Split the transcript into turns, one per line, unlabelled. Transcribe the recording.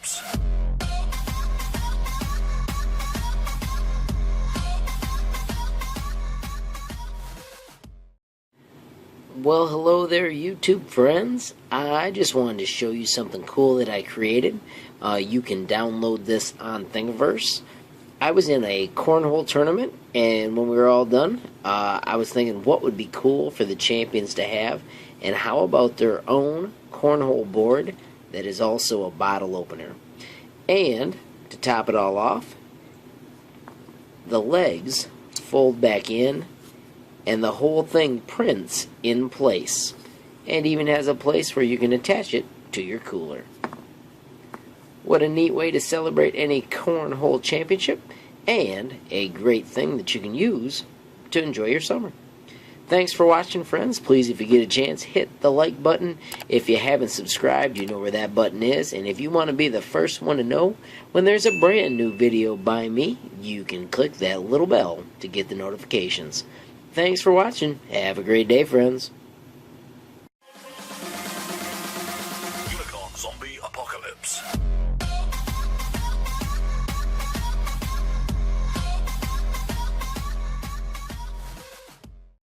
Apocalypse.
Well, hello there, YouTube friends. I just wanted to show you something cool that I created. You can download this on Thingiverse. I was in a cornhole tournament, and when we were all done, I was thinking what would be cool for the champions to have, and how about their own cornhole board that is also a bottle opener. And, to top it all off, the legs fold back in, and the whole thing prints in place, and even has a place where you can attach it to your cooler. What a neat way to celebrate any cornhole championship, and a great thing that you can use to enjoy your summer. Thanks for watching, friends. Please, if you get a chance, hit the like button. If you haven't subscribed, you know where that button is. And if you want to be the first one to know when there's a brand new video by me, you can click that little bell to get the notifications. Thanks for watching. Have a great day, friends.
Unicorn Zombie Apocalypse.